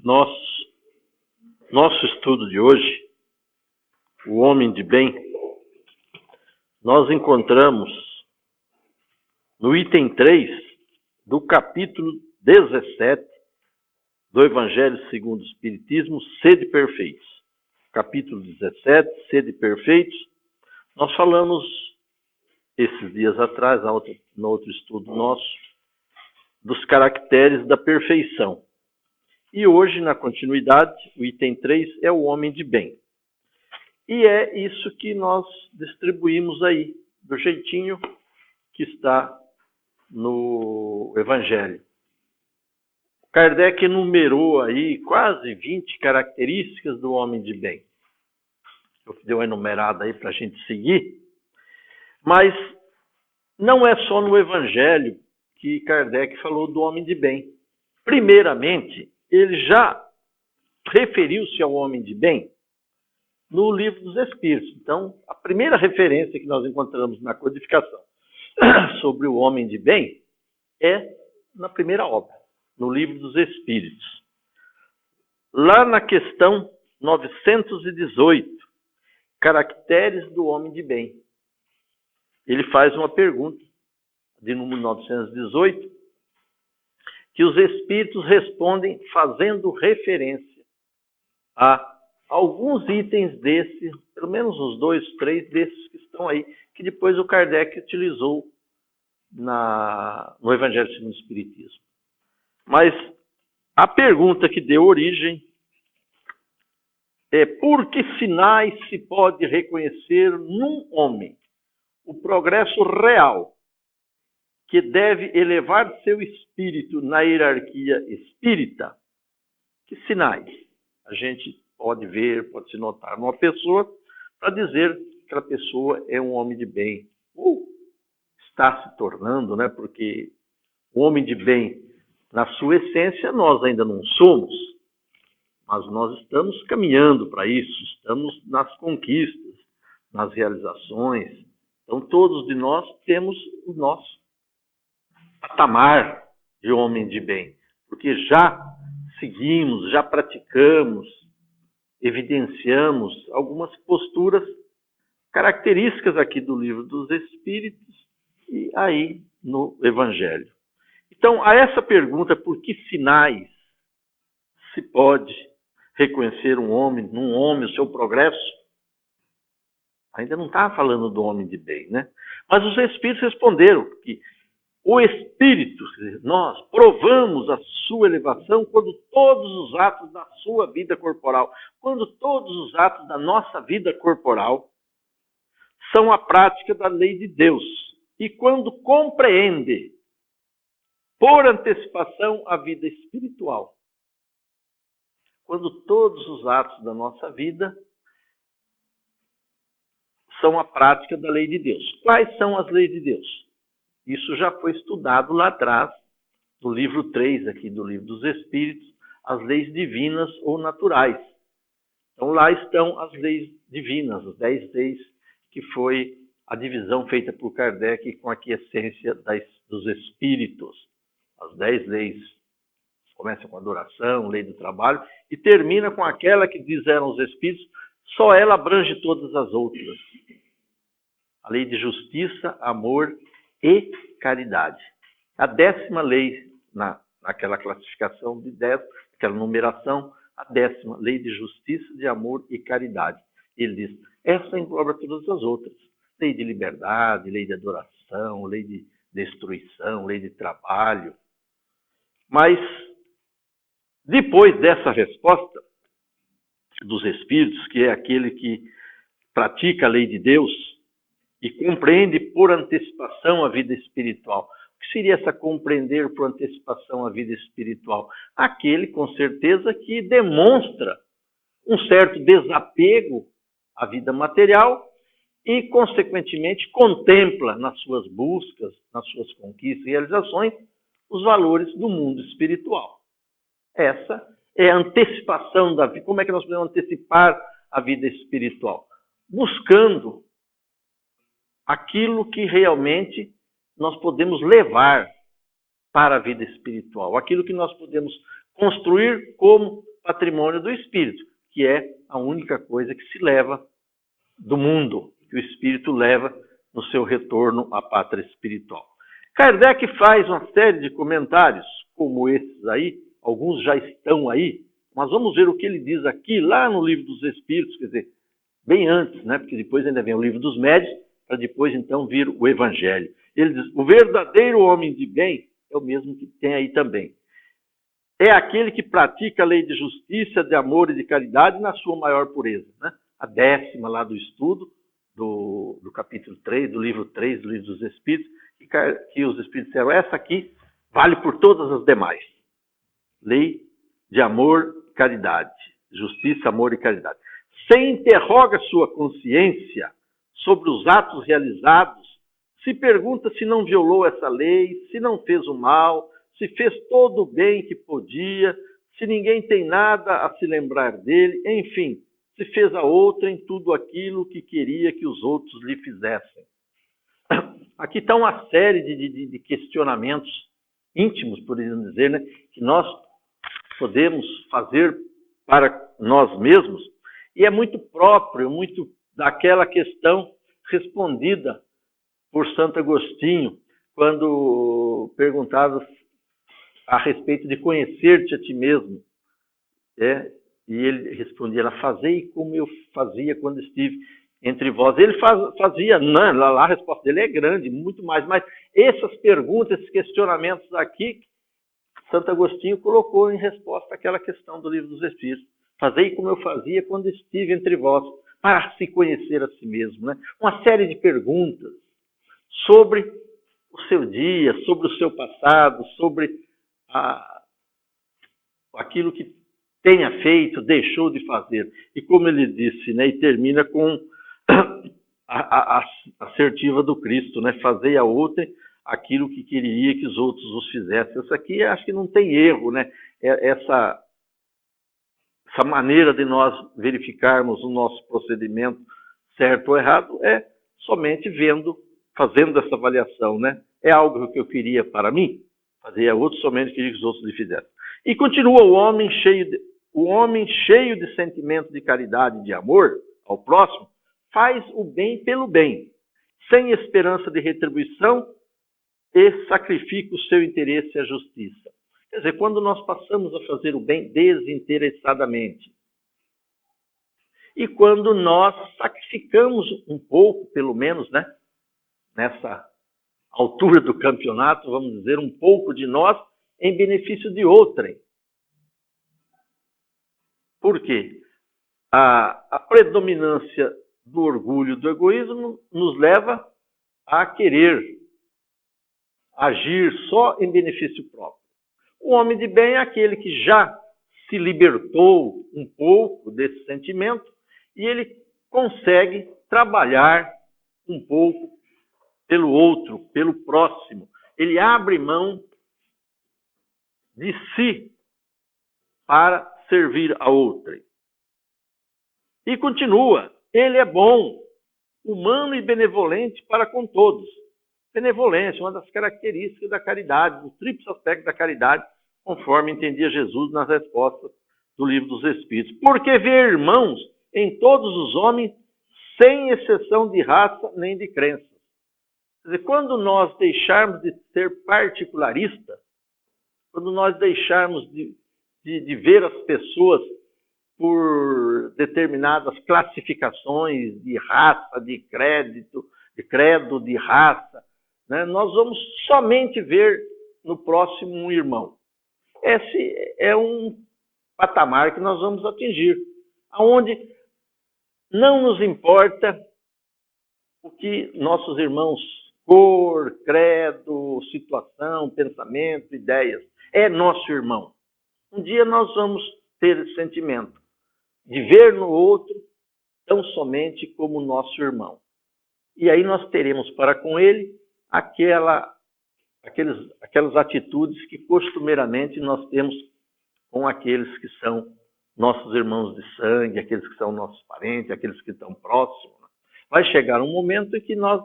Nosso estudo de hoje, o homem de bem, nós encontramos no item 3 do capítulo 17 do Evangelho segundo o Espiritismo, Sede Perfeitos. Capítulo 17, Sede Perfeitos. Nós falamos esses dias atrás, no outro estudo nosso, dos caracteres da perfeição. E hoje, na continuidade, o item 3 é o homem de bem. E é isso que nós distribuímos aí, do jeitinho que está no Evangelho. Kardec enumerou aí quase 20 características do homem de bem. Eu dei uma enumerada aí para a gente seguir. Mas não é só no Evangelho que Kardec falou do homem de bem. Primeiramente, ele já referiu-se ao homem de bem no Livro dos Espíritos. Então, a primeira referência que nós encontramos na codificação sobre o homem de bem é na primeira obra, no Livro dos Espíritos. Lá na questão 918, caracteres do homem de bem. Ele faz uma pergunta, de número 918, que os Espíritos respondem fazendo referência a alguns itens desses, pelo menos uns 2, 3 desses que estão aí, que depois o Kardec utilizou no Evangelho segundo o Espiritismo. Mas a pergunta que deu origem é: por que sinais se pode reconhecer num homem o progresso real que deve elevar seu espírito na hierarquia espírita? Que sinais a gente pode ver, pode se notar numa pessoa para dizer que aquela pessoa é um homem de bem? Ou está se tornando, né? Porque o homem de bem, na sua essência, nós ainda não somos, mas nós estamos caminhando para isso, estamos nas conquistas, nas realizações. Então, todos de nós temos o nosso patamar de homem de bem, porque já seguimos, já praticamos, evidenciamos algumas posturas características aqui do Livro dos Espíritos e aí no Evangelho. Então, a essa pergunta, por que sinais se pode reconhecer num homem, o seu progresso? Ainda não está falando do homem de bem, né? Mas os Espíritos responderam que o Espírito, nós provamos a sua elevação quando todos os atos da sua vida corporal, quando todos os atos da nossa vida corporal são a prática da lei de Deus. E quando compreende, por antecipação, a vida espiritual. Quando todos os atos da nossa vida são a prática da lei de Deus. Quais são as leis de Deus? Isso já foi estudado lá atrás, no livro 3 aqui do Livro dos Espíritos, as leis divinas ou naturais. Então lá estão as leis divinas, as 10 leis, que foi a divisão feita por Kardec com a quiescência dos Espíritos. As 10 leis começam com a adoração, lei do trabalho, e termina com aquela que disseram os Espíritos, só ela abrange todas as outras. A lei de justiça, amor e caridade. A 10ª lei, naquela classificação de 10, aquela numeração, a 10ª, lei de justiça, de amor e caridade. Ele diz, essa engloba todas as outras. Lei de liberdade, lei de adoração, lei de destruição, lei de trabalho. Mas, depois dessa resposta dos Espíritos, que é aquele que pratica a lei de Deus, e compreende por antecipação a vida espiritual. O que seria essa compreender por antecipação a vida espiritual? Aquele, com certeza, que demonstra um certo desapego à vida material e, consequentemente, contempla nas suas buscas, nas suas conquistas e realizações, os valores do mundo espiritual. Essa é a antecipação da vida. Como é que nós podemos antecipar a vida espiritual? Buscando aquilo que realmente nós podemos levar para a vida espiritual, aquilo que nós podemos construir como patrimônio do Espírito, que é a única coisa que se leva do mundo, que o Espírito leva no seu retorno à pátria espiritual. Kardec faz uma série de comentários, como esses aí, alguns já estão aí, mas vamos ver o que ele diz aqui, lá no Livro dos Espíritos, quer dizer, bem antes, né? Porque depois ainda vem o Livro dos Médiuns, para depois então vir o Evangelho. Ele diz, o verdadeiro homem de bem é o mesmo que tem aí também. É aquele que pratica a lei de justiça, de amor e de caridade na sua maior pureza. Né? A 10ª lá do estudo, do capítulo 3, do livro 3, do Livro dos Espíritos, que os Espíritos disseram, essa aqui vale por todas as demais. Lei de amor e caridade. Justiça, amor e caridade. Se interroga sua consciência sobre os atos realizados, se pergunta se não violou essa lei, se não fez o mal, se fez todo o bem que podia, se ninguém tem nada a se lembrar dele, enfim, se fez a outra em tudo aquilo que queria que os outros lhe fizessem. Aqui está uma série de questionamentos íntimos, podemos dizer, né, que nós podemos fazer para nós mesmos, e é muito próprio, muito daquela questão respondida por Santo Agostinho, quando perguntava a respeito de conhecer-te a ti mesmo. E ele respondia, fazei como eu fazia quando estive entre vós. Ele fazia, não, lá a resposta dele é grande, muito mais, mas essas perguntas, esses questionamentos aqui, Santo Agostinho colocou em resposta àquela questão do Livro dos Espíritos. Fazei como eu fazia quando estive entre vós, para se conhecer a si mesmo. Né? Uma série de perguntas sobre o seu dia, sobre o seu passado, sobre aquilo que tenha feito, deixou de fazer. E como ele disse, né, e termina com a assertiva do Cristo, né, fazei a outra aquilo que queria que os outros os fizessem. Isso aqui acho que não tem erro, né? Essa maneira de nós verificarmos o nosso procedimento certo ou errado é somente fazendo essa avaliação, né? É algo que eu queria para mim? Fazer a outro somente queria que os outros lhe fizessem. E continua o homem cheio de sentimento de caridade e de amor ao próximo, faz o bem pelo bem, sem esperança de retribuição e sacrifica o seu interesse e a justiça. Quer dizer, quando nós passamos a fazer o bem desinteressadamente, e quando nós sacrificamos um pouco, pelo menos, né, nessa altura do campeonato, vamos dizer, um pouco de nós em benefício de outrem. Por quê? A predominância do orgulho, do egoísmo, nos leva a querer agir só em benefício próprio. O homem de bem é aquele que já se libertou um pouco desse sentimento e ele consegue trabalhar um pouco pelo outro, pelo próximo. Ele abre mão de si para servir a outrem. E continua, ele é bom, humano e benevolente para com todos. Benevolência, uma das características da caridade, do tríplice aspecto da caridade, conforme entendia Jesus nas respostas do Livro dos Espíritos. Porque vê irmãos em todos os homens, sem exceção de raça nem de crença. Quer dizer, quando nós deixarmos de ser particularista, quando nós deixarmos de ver as pessoas por determinadas classificações de raça, de credo, de raça, né? Nós vamos somente ver no próximo um irmão. Esse é um patamar que nós vamos atingir, onde não nos importa o que nossos irmãos, cor, credo, situação, pensamento, ideias, é nosso irmão. Um dia nós vamos ter esse sentimento de ver no outro tão somente como nosso irmão. E aí nós teremos para com ele aquelas atitudes que costumeiramente nós temos com aqueles que são nossos irmãos de sangue, aqueles que são nossos parentes, aqueles que estão próximos. Vai chegar um momento em que nós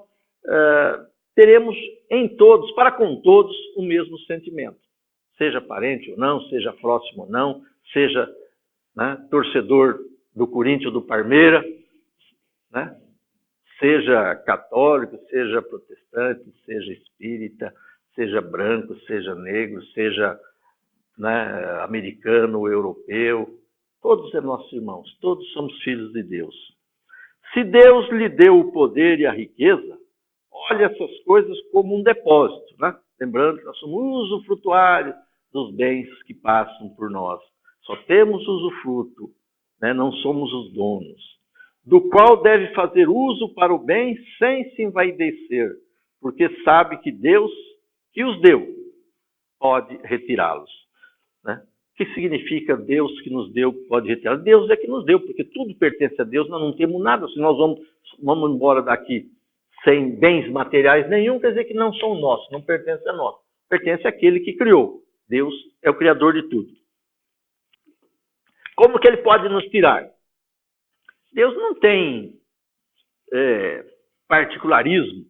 teremos em todos, para com todos, o mesmo sentimento. Seja parente ou não, seja próximo ou não, seja né? Torcedor do Corinthians, do Palmeiras, né? Seja católico, seja protestante, seja espírita, seja branco, seja negro, seja, né, americano, europeu, todos são nossos irmãos, todos somos filhos de Deus. Se Deus lhe deu o poder e a riqueza, olhe essas coisas como um depósito, né? Lembrando que nós somos usufrutuários dos bens que passam por nós. Só temos usufruto, né? Não somos os donos. Do qual deve fazer uso para o bem sem se envaidecer, porque sabe que Deus, que os deu, pode retirá-los. Né? O que significa Deus que nos deu, pode retirar? Deus é que nos deu, porque tudo pertence a Deus, nós não temos nada. Se nós vamos embora daqui sem bens materiais nenhum, quer dizer que não são nossos, não pertence a nós. Pertence àquele que criou. Deus é o criador de tudo. Como que ele pode nos tirar? Deus não tem particularismo.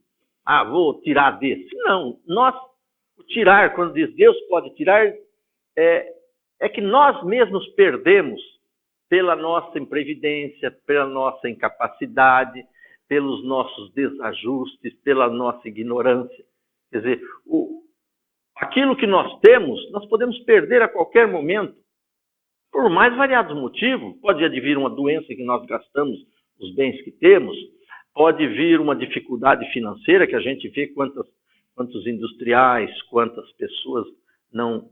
Ah, vou tirar desse. Não, nós, o tirar, quando diz Deus pode tirar, é que nós mesmos perdemos pela nossa imprevidência, pela nossa incapacidade, pelos nossos desajustes, pela nossa ignorância. Quer dizer, aquilo que nós temos, nós podemos perder a qualquer momento, por mais variados motivos. Pode advir uma doença que nós gastamos os bens que temos, pode vir uma dificuldade financeira, que a gente vê quantos industriais, quantas pessoas não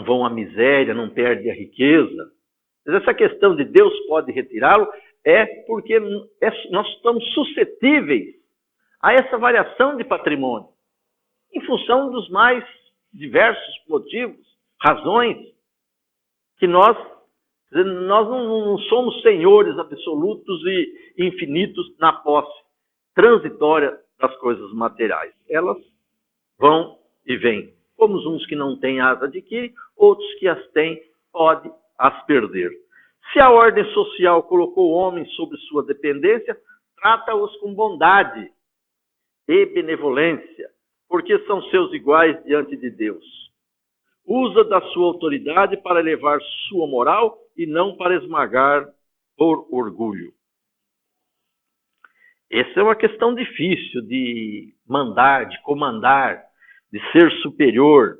vão à miséria, não perdem a riqueza. Mas essa questão de Deus pode retirá-lo é porque nós estamos suscetíveis a essa variação de patrimônio, em função dos mais diversos motivos, razões, que nós não somos senhores absolutos e infinitos na posse transitória das coisas materiais. Elas vão e vêm. Como uns que não têm as adquirem, outros que as têm podem as perder. Se a ordem social colocou o homem sob sua dependência, trata-os com bondade e benevolência, porque são seus iguais diante de Deus. Usa da sua autoridade para elevar sua moral e não para esmagar por orgulho. Essa é uma questão difícil de mandar, de comandar, de ser superior,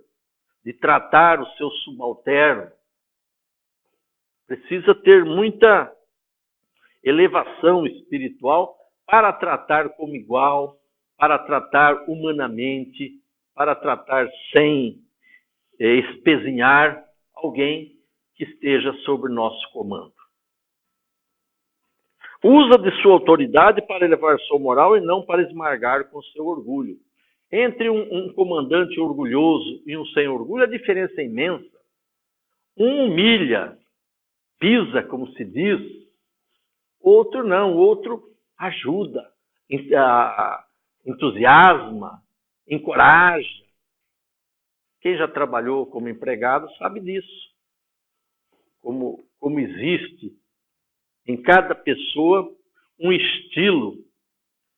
de tratar o seu subalterno. Precisa ter muita elevação espiritual para tratar como igual, para tratar humanamente, para tratar sem espezinhar alguém que esteja sob nosso comando. Usa de sua autoridade para elevar sua moral e não para esmagar com seu orgulho. Entre um comandante orgulhoso e um sem orgulho, a diferença é imensa. Um humilha, pisa, como se diz, outro não, outro ajuda, entusiasma, encoraja. Quem já trabalhou como empregado sabe disso. Como existe em cada pessoa um estilo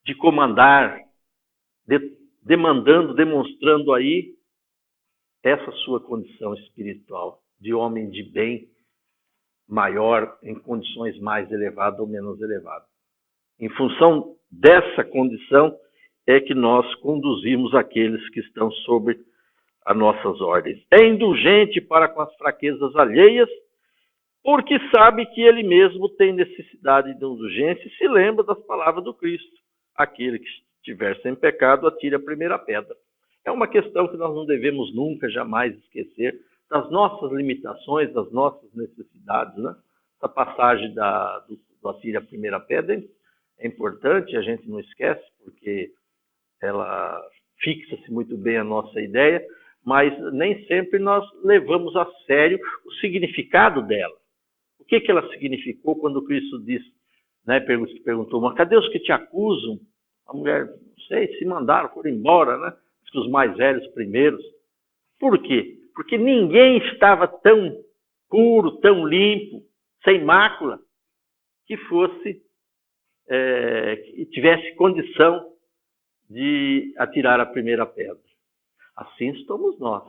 de comandar, demonstrando aí essa sua condição espiritual de homem de bem maior em condições mais elevadas ou menos elevadas. Em função dessa condição é que nós conduzimos aqueles que estão sob as nossas ordens. É indulgente para com as fraquezas alheias, porque sabe que ele mesmo tem necessidade de indulgência e se lembra das palavras do Cristo. Aquele que estiver sem pecado, atire a primeira pedra. É uma questão que nós não devemos nunca, jamais esquecer, das nossas limitações, das nossas necessidades. Né? Essa passagem do atire a primeira pedra é importante, a gente não esquece, porque ela fixa-se muito bem a nossa ideia, mas nem sempre nós levamos a sério o significado dela. O que ela significou quando Cristo disse, né, perguntou, mas cadê os que te acusam? A mulher, não sei, se mandaram, foram embora, né? Os mais velhos primeiros. Por quê? Porque ninguém estava tão puro, tão limpo, sem mácula, que fosse, que tivesse condição de atirar a primeira pedra. Assim estamos nós.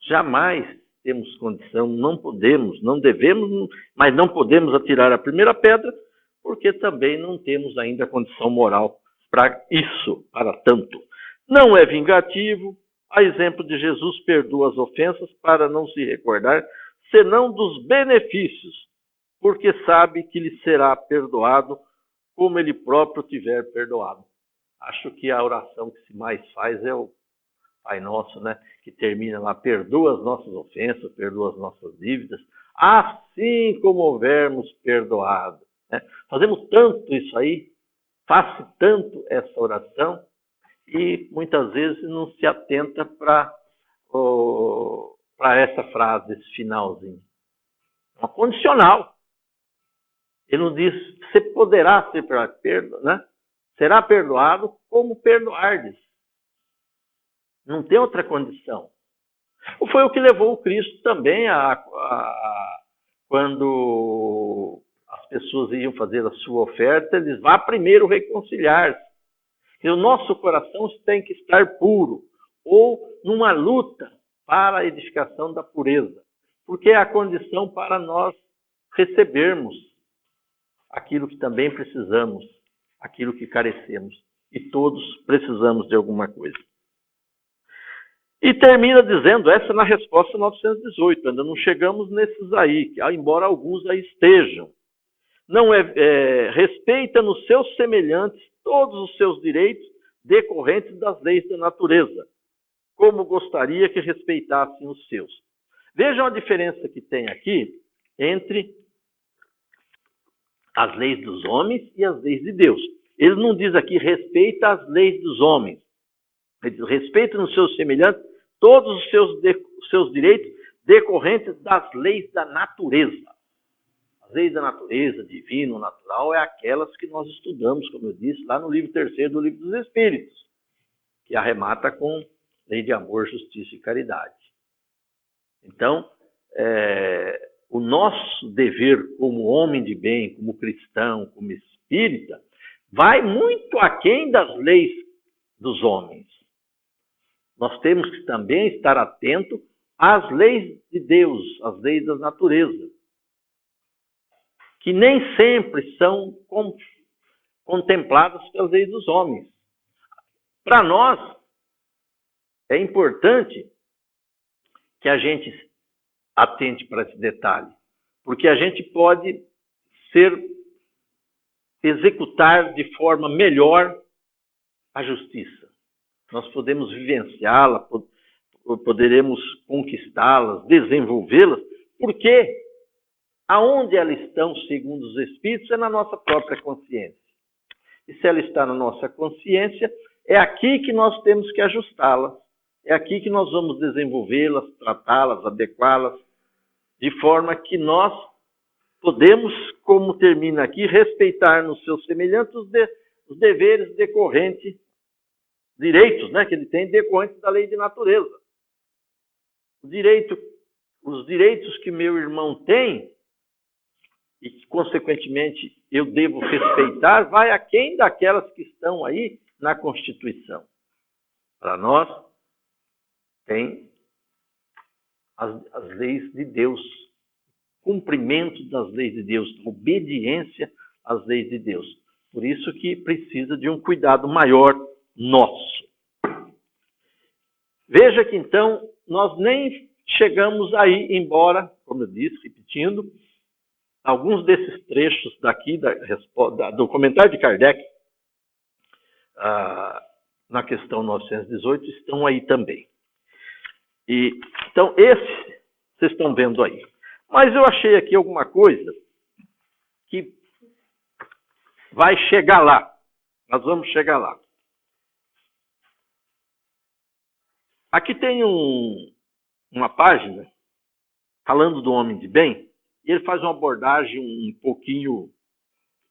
Jamais temos condição, não podemos, não devemos, mas não podemos atirar a primeira pedra, porque também não temos ainda condição moral para isso, para tanto. Não é vingativo, a exemplo de Jesus, perdoa as ofensas para não se recordar, senão dos benefícios, porque sabe que lhe será perdoado como ele próprio tiver perdoado. Acho que a oração que se mais faz é o Pai Nosso, né? Que termina lá, perdoa as nossas ofensas, perdoa as nossas dívidas, assim como houvermos perdoado. Né? Fazemos tanto isso aí, faz tanto essa oração, e muitas vezes não se atenta para essa frase, esse finalzinho. Uma condicional. Ele não diz, você poderá ser perdoado, né? Será perdoado como perdoardes. Não tem outra condição. Foi o que levou o Cristo também quando as pessoas iam fazer a sua oferta, eles vá primeiro reconciliar-se. E o nosso coração tem que estar puro, ou numa luta para a edificação da pureza, porque é a condição para nós recebermos aquilo que também precisamos, aquilo que carecemos. E todos precisamos de alguma coisa. E termina dizendo, essa na resposta 918, ainda não chegamos nesses aí, embora alguns aí estejam. Não respeita nos seus semelhantes todos os seus direitos decorrentes das leis da natureza, como gostaria que respeitassem os seus. Vejam a diferença que tem aqui entre as leis dos homens e as leis de Deus. Ele não diz aqui, respeita as leis dos homens. Ele diz, respeita nos seus semelhantes todos os seus direitos decorrentes das leis da natureza. As leis da natureza, divino, natural, é aquelas que nós estudamos, como eu disse, lá no livro 3º do Livro dos Espíritos, que arremata com lei de amor, justiça e caridade. Então, o nosso dever como homem de bem, como cristão, como espírita, vai muito aquém das leis dos homens. Nós temos que também estar atento às leis de Deus, às leis da natureza, que nem sempre são contempladas pelas leis dos homens. Para nós, é importante que a gente atente para esse detalhe, porque a gente pode executar de forma melhor a justiça. Nós podemos vivenciá-la, poderemos conquistá-las, desenvolvê-las, porque aonde elas estão, segundo os Espíritos, é na nossa própria consciência. E se ela está na nossa consciência, é aqui que nós temos que ajustá-las. É aqui que nós vamos desenvolvê-las, tratá-las, adequá-las, de forma que nós podemos, como termina aqui, respeitar nos seus semelhantes os deveres decorrentes, direitos, né, que ele tem decorrentes da lei de natureza. Os direitos que meu irmão tem, e que, consequentemente, eu devo respeitar, vai aquém daquelas que estão aí na Constituição. Para nós, tem as leis de Deus, cumprimento das leis de Deus, obediência às leis de Deus. Por isso que precisa de um cuidado maior nosso. Veja que, então, nós nem chegamos aí, embora, como eu disse, repetindo, alguns desses trechos daqui, do comentário de Kardec, na questão 918, estão aí também. Então, esse vocês estão vendo aí. Mas eu achei aqui alguma coisa que vai chegar lá. Nós vamos chegar lá. Aqui tem uma página falando do homem de bem, e ele faz uma abordagem um pouquinho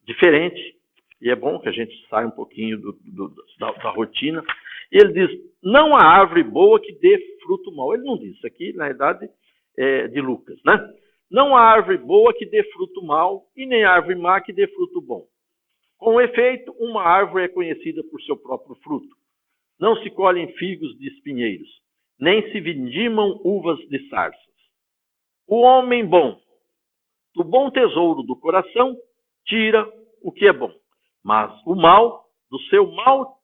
diferente, e é bom que a gente saia um pouquinho da rotina. E ele diz, não há árvore boa que dê fruto mau. Ele não diz, isso aqui, na verdade, é de Lucas, né? Não há árvore boa que dê fruto mau, e nem árvore má que dê fruto bom. Com efeito, uma árvore é conhecida por seu próprio fruto. Não se colhem figos de espinheiros, nem se vindimam uvas de sarças. O homem bom, do bom tesouro do coração, tira o que é bom. Mas o mal, do seu mau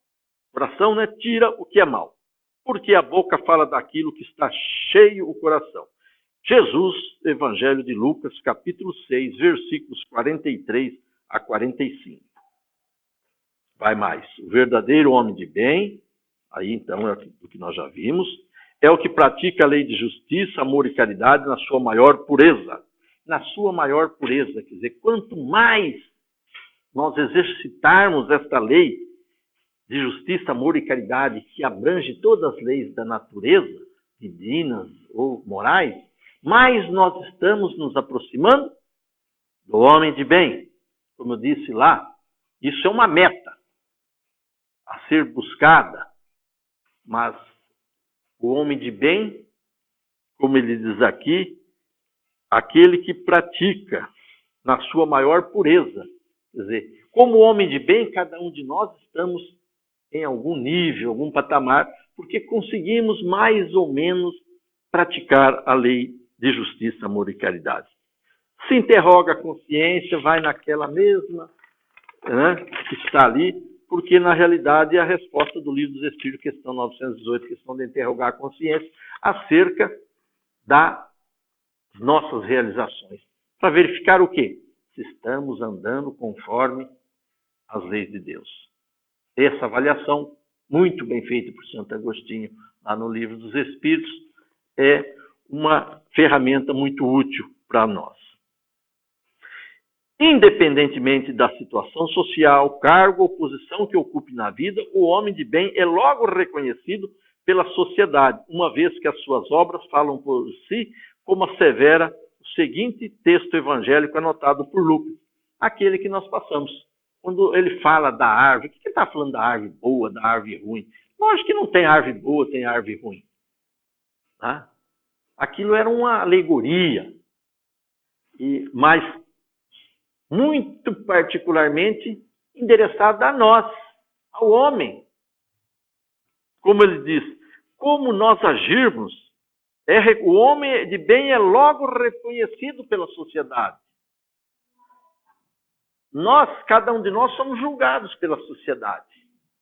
coração, né, tira o que é mal. Porque a boca fala daquilo que está cheio o coração. Jesus, Evangelho de Lucas, capítulo 6, versículos 43 a 45. Vai mais. O verdadeiro homem de bem, aí então é o que nós já vimos, é o que pratica a lei de justiça, amor e caridade na sua maior pureza. Na sua maior pureza, quer dizer, quanto mais nós exercitarmos esta lei de justiça, amor e caridade, que abrange todas as leis da natureza, divinas ou morais, mais nós estamos nos aproximando do homem de bem. Como eu disse lá, isso é uma meta a ser buscada, mas o homem de bem, como ele diz aqui, aquele que pratica na sua maior pureza. Quer dizer, como homem de bem, cada um de nós estamos em algum nível, algum patamar, porque conseguimos mais ou menos praticar a lei de justiça, amor e caridade. Se interroga a consciência, vai naquela mesma, né, que está ali, porque na realidade é a resposta do Livro dos Espíritos, questão 918, questão de interrogar a consciência, acerca das nossas realizações. Para verificar o quê? Se estamos andando conforme as leis de Deus. Essa avaliação, muito bem feita por Santo Agostinho, lá no Livro dos Espíritos, é uma ferramenta muito útil para nós. Independentemente da situação social, cargo ou posição que ocupe na vida, o homem de bem é logo reconhecido pela sociedade, uma vez que as suas obras falam por si, como assevera o seguinte texto evangélico anotado por Lucas, aquele que nós passamos. Quando ele fala da árvore, o que ele está falando da árvore boa, da árvore ruim? Lógico que não tem árvore boa, tem árvore ruim. Tá? Aquilo era uma alegoria, mas muito particularmente endereçada a nós, ao homem. Como ele diz, como nós agirmos, o homem de bem é logo reconhecido pela sociedade. Nós, cada um de nós, somos julgados pela sociedade.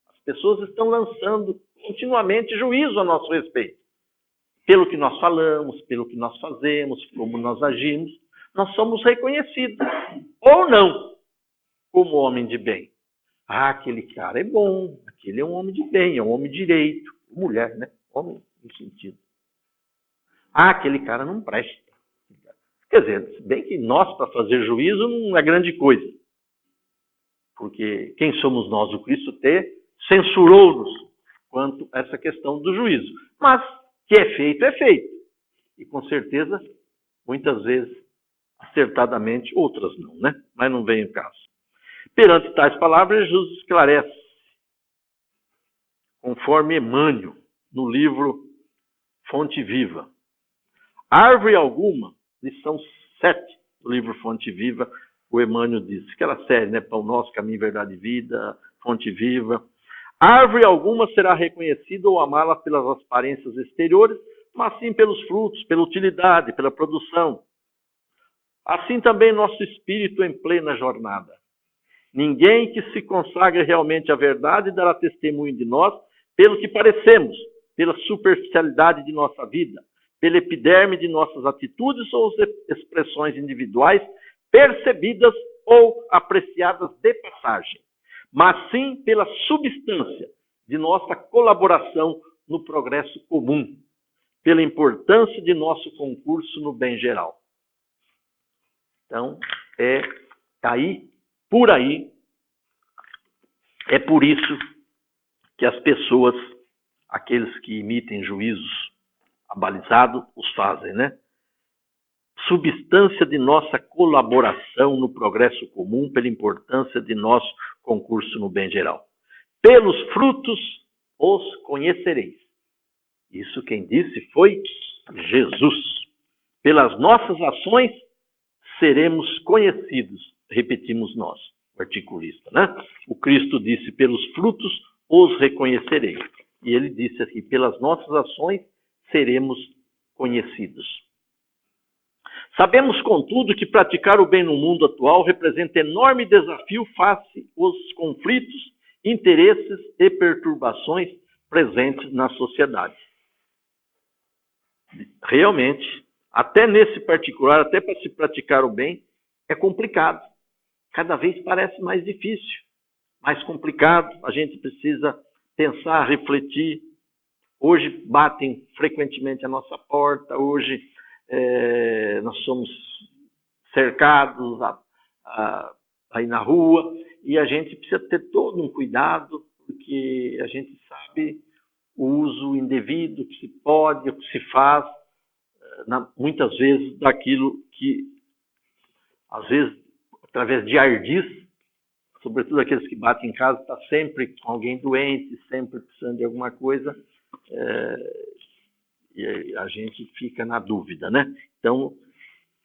As pessoas estão lançando continuamente juízo a nosso respeito. Pelo que nós falamos, pelo que nós fazemos, como nós agimos, nós somos reconhecidos. Ou não, como homem de bem. Ah, aquele cara é bom, aquele é um homem de bem, é um homem de direito. Mulher, né? Homem, no sentido. Ah, aquele cara não presta. Quer dizer, se bem que nós, para fazer juízo, não é grande coisa. Porque quem somos nós? O Cristo censurou-nos quanto a essa questão do juízo. Mas, que é feito, é feito. E com certeza, muitas vezes, acertadamente, outras não, né? Mas não vem o caso. Perante tais palavras, Jesus esclarece, conforme Emmanuel, no livro Fonte Viva. Árvore alguma, lição 7 do livro Fonte Viva, o Emmanuel diz, aquela série, né? Pão Nosso, Caminho, Verdade e Vida, Fonte Viva. Árvore alguma será reconhecida ou amá-la pelas aparências exteriores, mas sim pelos frutos, pela utilidade, pela produção. Assim também nosso espírito em plena jornada. Ninguém que se consagre realmente à verdade dará testemunho de nós pelo que parecemos, pela superficialidade de nossa vida, pela epiderme de nossas atitudes ou expressões individuais percebidas ou apreciadas de passagem, mas sim pela substância de nossa colaboração no progresso comum, pela importância de nosso concurso no bem geral. Então, por aí, é por isso que as pessoas, aqueles que emitem juízos abalizados, os fazem, né? Substância de nossa colaboração no progresso comum, pela importância de nosso concurso no bem geral. Pelos frutos os conhecereis. Isso quem disse foi Jesus. Pelas nossas ações seremos conhecidos, repetimos nós, o articulista, né? O Cristo disse, pelos frutos os reconhecereis. E ele disse aqui, pelas nossas ações seremos conhecidos. Sabemos, contudo, que praticar o bem no mundo atual representa enorme desafio face aos conflitos, interesses e perturbações presentes na sociedade. Realmente, até nesse particular, até para se praticar o bem, é complicado. Cada vez parece mais difícil, mais complicado. A gente precisa pensar, refletir. Hoje batem frequentemente a nossa porta, hoje nós somos cercados aí na rua, e a gente precisa ter todo um cuidado, porque a gente sabe o uso indevido que se pode, que se faz, muitas vezes, daquilo que, às vezes, através de ardis, sobretudo aqueles que batem em casa, está sempre com alguém doente, sempre precisando de alguma coisa, e a gente fica na dúvida, né? Então,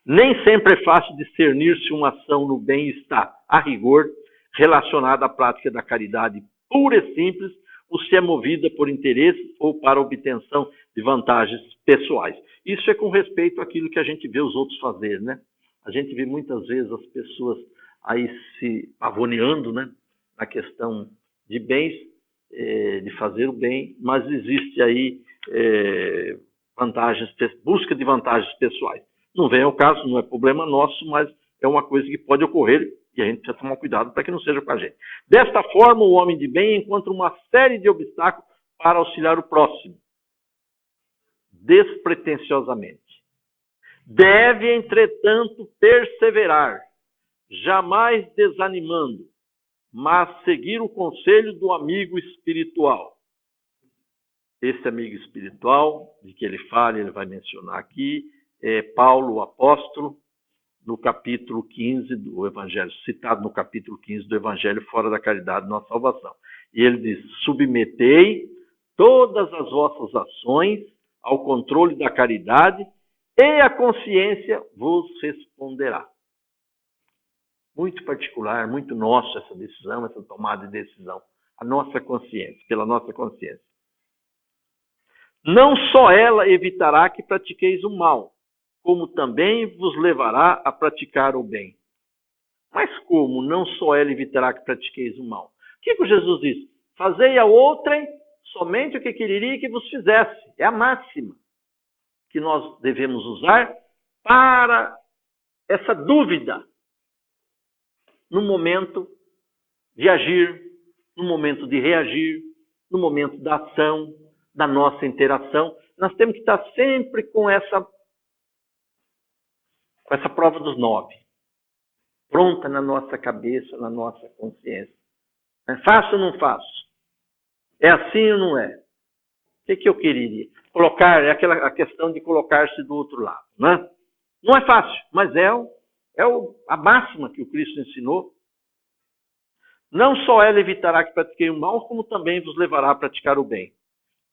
nem sempre é fácil discernir se uma ação no bem está, a rigor, relacionada à prática da caridade pura e simples, ou se é movida por interesse ou para obtenção de vantagens pessoais. Isso é com respeito àquilo que a gente vê os outros fazer, né? A gente vê muitas vezes as pessoas aí se pavoneando, né, na questão de bens, de fazer o bem, mas existe aí busca de vantagens pessoais. Não vem ao caso, não é problema nosso, mas é uma coisa que pode ocorrer e a gente precisa tomar cuidado para que não seja com a gente. Desta forma, o homem de bem encontra uma série de obstáculos para auxiliar o próximo, despretensiosamente. Deve, entretanto, perseverar, jamais desanimando, mas seguir o conselho do amigo espiritual. Esse amigo espiritual, de que ele fala, ele vai mencionar aqui, é Paulo, o apóstolo, no capítulo 15 do Evangelho, citado no capítulo 15 do Evangelho, Fora da Caridade, Nossa Salvação. E ele diz: submetei todas as vossas ações ao controle da caridade e a consciência vos responderá. Muito particular, muito nossa essa decisão, essa tomada de decisão. A nossa consciência, pela nossa consciência. Não só ela evitará que pratiqueis o mal, como também vos levará a praticar o bem. Mas como não só ela evitará que pratiqueis o mal? O que Jesus diz? Fazei a outrem somente o que quereria que vos fizesse. É a máxima que nós devemos usar para essa dúvida no momento de agir, no momento de reagir, no momento da ação, da nossa interação. Nós temos que estar sempre com essa prova dos 9, pronta na nossa cabeça, na nossa consciência. Faço ou não faço? É assim ou não é? O que eu queria? Colocar, a questão de colocar-se do outro lado. Né? Não é fácil, mas é a máxima que o Cristo ensinou. Não só ela evitará que pratiquei o mal, como também vos levará a praticar o bem.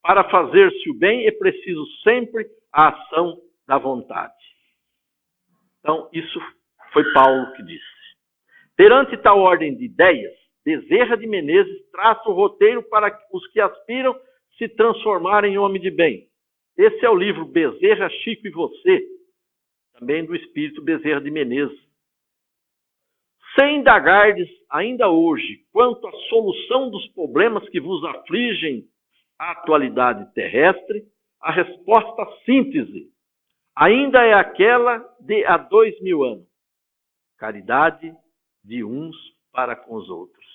Para fazer-se o bem é preciso sempre a ação da vontade. Então, isso foi Paulo que disse. Perante tal ordem de ideias, Bezerra de Menezes traça o roteiro para os que aspiram se transformarem em homem de bem. Esse é o livro Bezerra, Chico e Você, também do espírito Bezerra de Menezes. Sem indagardes ainda hoje quanto à solução dos problemas que vos afligem a atualidade terrestre, a resposta síntese ainda é aquela de há 2000 anos. Caridade de uns para com os outros.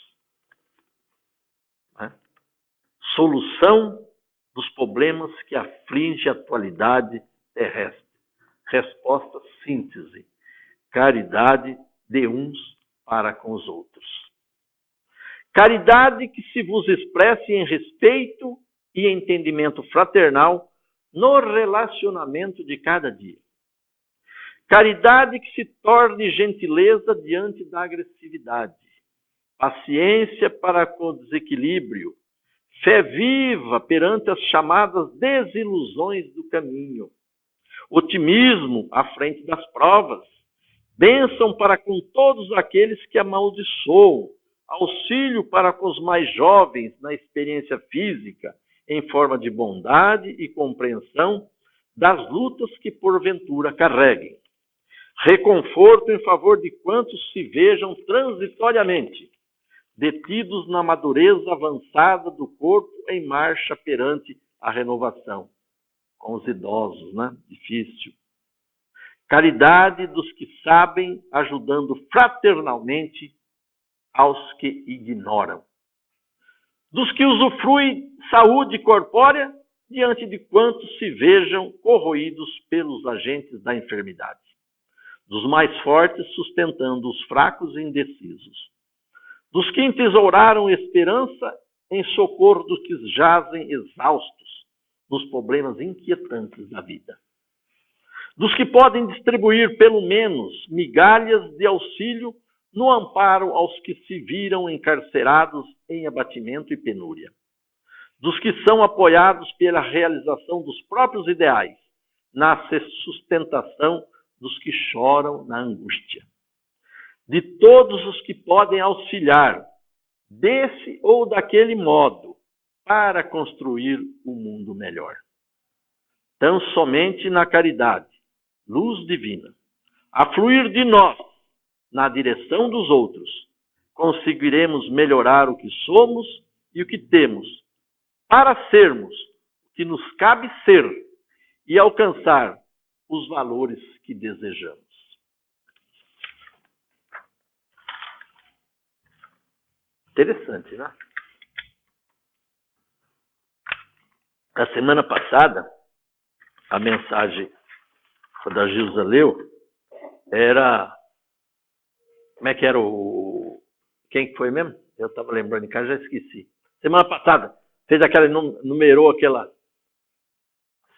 Solução dos problemas que afligem a atualidade terrestre. Resposta síntese. Caridade de uns para com os outros. Caridade que se vos expresse em respeito e entendimento fraternal no relacionamento de cada dia. Caridade que se torne gentileza diante da agressividade, paciência para com o desequilíbrio, fé viva perante as chamadas desilusões do caminho, otimismo à frente das provas, bênção para com todos aqueles que amaldiçoam, auxílio para com os mais jovens na experiência física, em forma de bondade e compreensão das lutas que porventura carreguem. reconforto em favor de quantos se vejam transitoriamente detidos na madureza avançada do corpo em marcha perante a renovação. Com os idosos, né? Difícil. Caridade dos que sabem, ajudando fraternalmente aos que ignoram. Dos que usufruem saúde corpórea, diante de quantos se vejam corroídos pelos agentes da enfermidade. Dos mais fortes, sustentando os fracos e indecisos. Dos que entesouraram esperança em socorro dos que jazem exaustos nos problemas inquietantes da vida. Dos que podem distribuir pelo menos migalhas de auxílio no amparo aos que se viram encarcerados em abatimento e penúria. Dos que são apoiados pela realização dos próprios ideais, na sustentação dos que choram na angústia. De todos os que podem auxiliar, desse ou daquele modo, para construir um mundo melhor. Tão somente na caridade, luz divina, a fluir de nós, na direção dos outros, conseguiremos melhorar o que somos e o que temos, para sermos o que nos cabe ser e alcançar os valores que desejamos. Interessante, né? Na semana passada, a mensagem quando a Gilza leu era... Como é que era o... Quem que foi mesmo? Eu estava lembrando em casa, já esqueci. Semana passada, fez aquela... Numerou aquela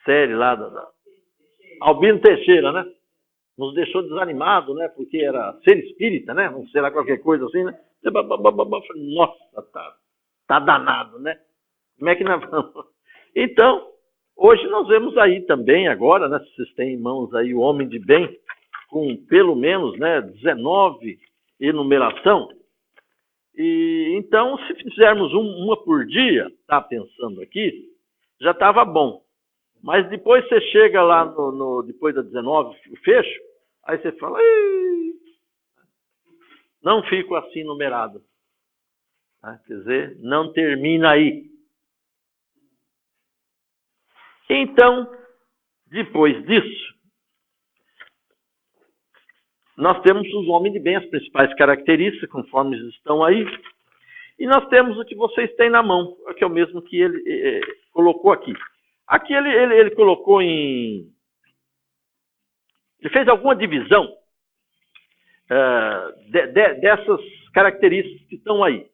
série lá da Albino Teixeira, né? Nos deixou desanimado, né? Porque era ser espírita, né? Não sei lá, qualquer coisa assim, né? Nossa, tá danado, né? Como é que nós vamos? Então, hoje nós vemos aí também agora, né? Vocês têm em mãos aí o Homem de Bem, com pelo menos, né, 19 enumeração. E então, se fizermos uma por dia, tá pensando aqui, já estava bom. Mas depois você chega lá depois da 19, o fecho, aí você fala, não fico assim numerado. Quer dizer, não termina aí. Então, depois disso, nós temos os homens de bem, as principais características, conforme estão aí. E nós temos o que vocês têm na mão, que é o mesmo que ele colocou aqui. Aqui ele colocou em... Ele fez alguma divisão dessas características que estão aí.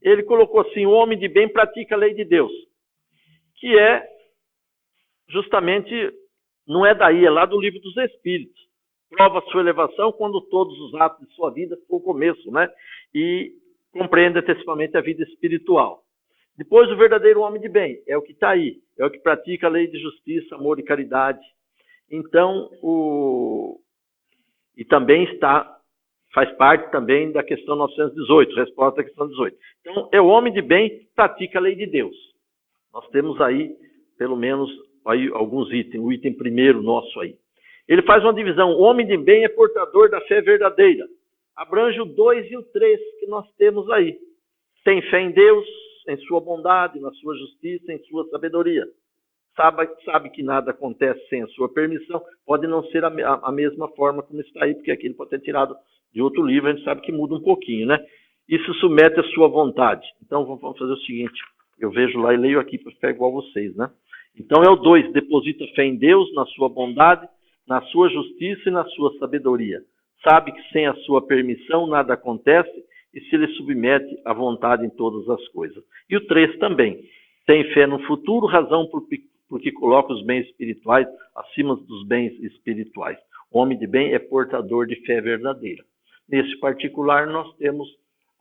Ele colocou assim, o homem de bem pratica a lei de Deus, que é justamente, não é daí, é lá do Livro dos Espíritos. Prova sua elevação quando todos os atos de sua vida for o começo, né? E compreende antecipadamente a vida espiritual. Depois, o verdadeiro homem de bem, é o que está aí, é o que pratica a lei de justiça, amor e caridade. Então, e também faz parte também da questão 918, resposta à questão 18. Então, é o homem de bem que pratica a lei de Deus. Nós temos aí, pelo menos, aí, alguns itens. O item primeiro nosso aí. Ele faz uma divisão. O homem de bem é portador da fé verdadeira. Abrange o 2 e o 3 que nós temos aí. Tem fé em Deus, em sua bondade, na sua justiça, em sua sabedoria. Sabe que nada acontece sem a sua permissão. Pode não ser a mesma forma como está aí, porque aqui ele pode ter tirado de outro livro, a gente sabe que muda um pouquinho, né? E se submete à sua vontade. Então, vamos fazer o seguinte. Eu vejo lá e leio aqui para ficar igual a vocês, né? Então, é o 2. Deposita fé em Deus, na sua bondade, na sua justiça e na sua sabedoria. Sabe que sem a sua permissão nada acontece e se lhe submete à vontade em todas as coisas. E o 3 também. Tem fé no futuro, razão porque coloca os bens espirituais acima dos bens espirituais. O homem de bem é portador de fé verdadeira. Nesse particular, nós temos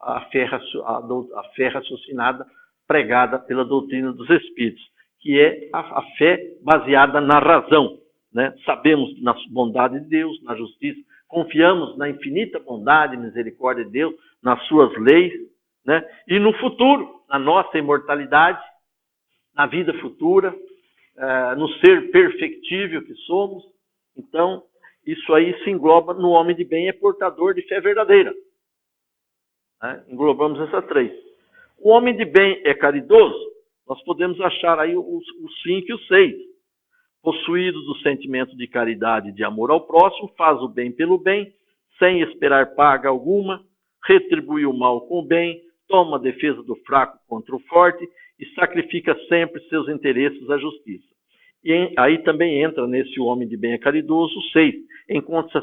a fé raciocinada pregada pela doutrina dos Espíritos, que é a fé baseada na razão. Né? Sabemos na bondade de Deus, na justiça, confiamos na infinita bondade e misericórdia de Deus, nas suas leis, né? E no futuro, na nossa imortalidade, na vida futura, no ser perfectível que somos. Então, Isso aí se engloba no homem de bem, é portador de fé verdadeira. Né? Englobamos essas três. O homem de bem é caridoso, nós podemos achar aí os 5 e os 6. Possuído do sentimento de caridade e de amor ao próximo, faz o bem pelo bem, sem esperar paga alguma, retribui o mal com o bem, toma a defesa do fraco contra o forte e sacrifica sempre seus interesses à justiça. E aí também entra nesse homem de bem é caridoso, 6, encontra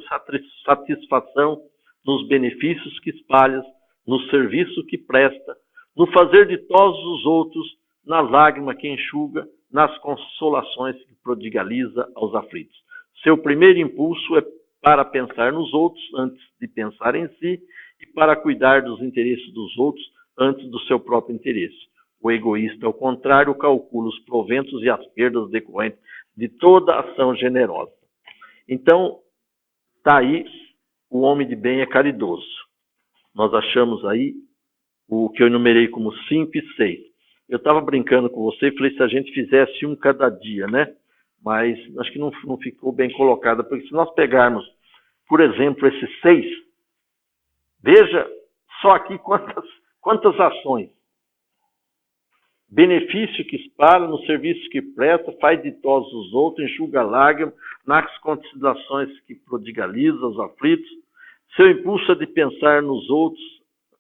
satisfação nos benefícios que espalha, no serviço que presta, no fazer de todos os outros, na lágrima que enxuga, nas consolações que prodigaliza aos aflitos. Seu primeiro impulso é para pensar nos outros antes de pensar em si e para cuidar dos interesses dos outros antes do seu próprio interesse. O egoísta, ao contrário, calcula os proventos e as perdas decorrentes de toda ação generosa. Então, está aí, o homem de bem é caridoso. Nós achamos aí o que eu enumerei como 5 e 6. Eu estava brincando com você e falei se a gente fizesse um cada dia, né? Mas acho que não ficou bem colocada, porque se nós pegarmos, por exemplo, esses 6, veja só aqui quantas ações. Benefício que espalha, no serviço que presta, faz ditosos os outros, enxuga lágrimas, nas considerações que prodigaliza aos aflitos. Seu impulso é de pensar nos outros